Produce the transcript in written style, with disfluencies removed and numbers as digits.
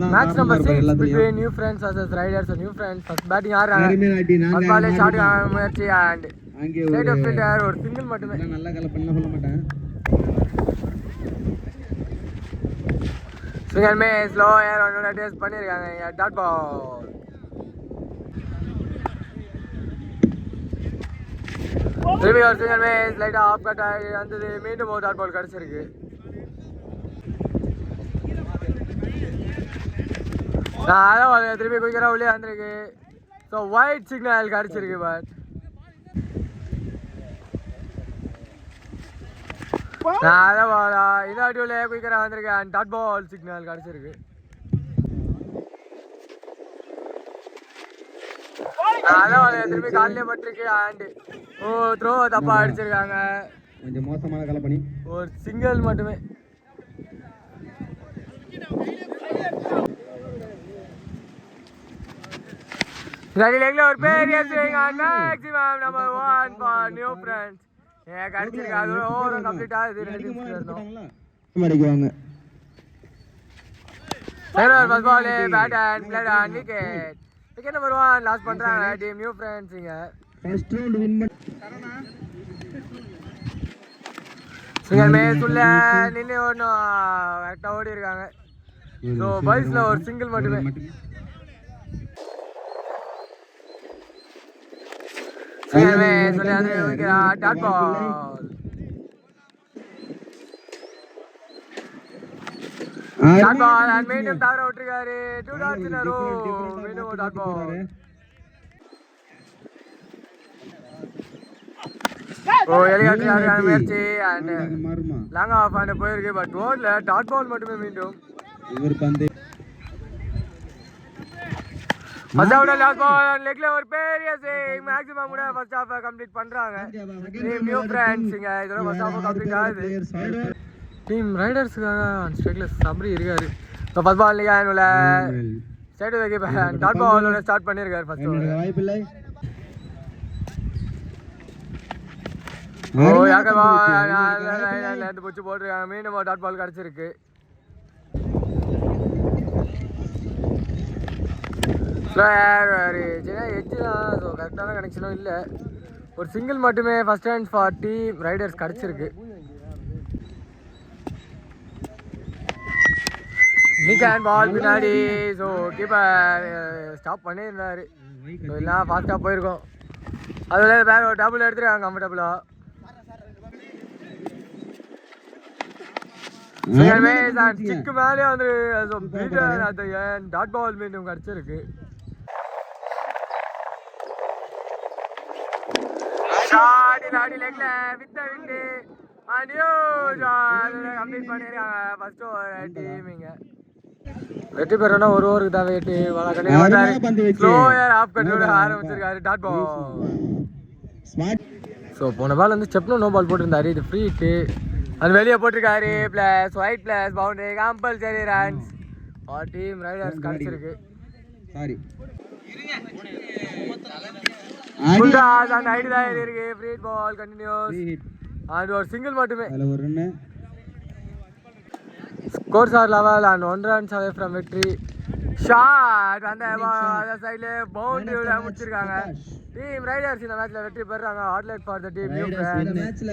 Match number 6 between New Friends versus Riders and New Friends. First batting ஆடுறாங்க. First ball shot முயற்சி and straight of fielder ஒரு single மட்டுமே. நல்ல கல பண்ண சொல்ல மாட்டேன். Swing and miss, low air on test பண்ணிருக்காங்க. Dot ball. திரும்பி ஒரு swing and miss, லைட்டா ஆஃப் கட் ஆகி வந்தது. மீண்டும் ஒரு dot ball கிடைச்சிருக்கு. அதான் திரும்பி குயிக்கராக உள்ளே வந்திருக்கு. ஸோ ஒயிட் சிக்னல் கிடச்சிருக்கு. பட் அதான் இதாட்டி உள்ளே குயிக்கராக வந்திருக்கு. டாட் பால் சிக்னல் கிடச்சிருக்கு. அதான் திரும்பி காலிலே பட்டிருக்கு. அண்ட் த்ரோ தப்பா அடிச்சிருக்காங்க. கொஞ்சம் மோசமான கலை பண்ணி ஒரு சிங்கிள் மட்டுமே. ரெடிலேக்ல ஒரு பெரிய swing on maximum number 1 for new friends. கடிச்சிருக்கு. அது ஓவர் கம்ப்ளீட் ஆகுது. ரெண்டு அடிக்குவாங்க. சைலர் first ball bat and played and wicket. Wicket number 1 loss பண்றாங்க டீம் நியூ ஃப்ரெண்ட்ஸ். இங்க ஃபர்ஸ்ட் ரவுண்ட் வின் சிங்கர் மேட்ச் உள்ள நின்னு ஓடணும். கரெக்டா ஓடி இருக்காங்க. ஸோ பாய்ஸ்ல ஒரு சிங்கிள் மட்டுமே. Swing and miss, சொல்லி வந்து dot ball. Dot ball and மீண்டும் தவற விட்டுருக்காரு. 2 டாட்ஸ் இன் a row. மீண்டும் டாட் பால். எலிகாப்டர் முயற்சி அண்ட் லாங் ஆஃப் ஆன போயிருக்கு. பட் ஓடல. டாட் பால் மட்டுமே. மீண்டும் இவர் பந்து ஃபர்ஸ்ட் ஹாஃப்ல லாஸ்ட் பால் லெக்ல ஒரு பெரிய சேவ். மேக்ஸிமம் கூட ஃபர்ஸ்ட் ஹாஃப் கம்ப்ளீட் பண்றாங்க டீம் நியூ ஃப்ரெண்ட்ஸ். இங்க இதோட ஃபர்ஸ்ட் ஹாஃப் கம்ப்ளீட் ஆகுது. டீம் ரைடர்ஸ்க்காக ஸ்ட்ரைக்ல சப்ரி இருக்காரு. ஸோ ஃபர்ஸ்ட் பால் நிகானுல ஸ்ட்ரைட் வைக்க டாட் பாலோட ஸ்டார்ட் பண்ணியிருக்காரு. ஃபர்ஸ்ட் வாய்ப்பு இல்லை. ஓ யாக்கர் பால் நேற்று பிடிச்சி போட்டிருக்காங்க. மீண்டும் டாட் பால் கிடச்சிருக்கு. எட்ஜு தான். ஸோ கரெக்டான கனெக்ஷனும் இல்லை. ஒரு சிங்கிள் மட்டுமே first hand for team riders கிடச்சிருக்கு. நிக்கான் பால் பின்னாடி. ஸோ கீப்பர் ஸ்டாப் பண்ணியிருந்தாரு. ஸோ எல்லாம் ஃபாஸ்ட்டாக போயிருக்கோம். அதில் வேற ஒரு டபுள் எடுத்துருக்காங்க கம்ஃபர்டபுளாக. சிக்கு மேலே வந்து டாட் பால் மீண்டும் கிடச்சிருக்கு. வெற்றி பெறனா ஒரு ஓவருக்கு தான் வெயிட்டு. ஆரம்பிச்சிருக்காரு டாட் பால். ஸோ போன பால் வந்து ஸ்டெப்னோ நோ பால் போட்டிருந்தாரு. இது ஃப்ரீ ஹிட்டு. அது வெளியே போட்டிருக்காரு. Plus white plus boundary compulsory runs for team riders கிடச்சிருக்கு. சாரி குண்டாஸ் அண்ட் ஹைட் தான் இருக்கு. ஃப்ரீ பால் கண்டினியூஸ் அண்ட் ஒரு சிங்கிள் மட்டுமே. ஒரு run. Scores are level and 1 runs away from victory. Shot அந்த சைடுல பவுண்டரியோட முடிச்சிருக்காங்க. டீம் ரைடர்ஸ் இந்த மேட்ச்ல வெற்றி பெறாங்க. Hard luck for the team new friends.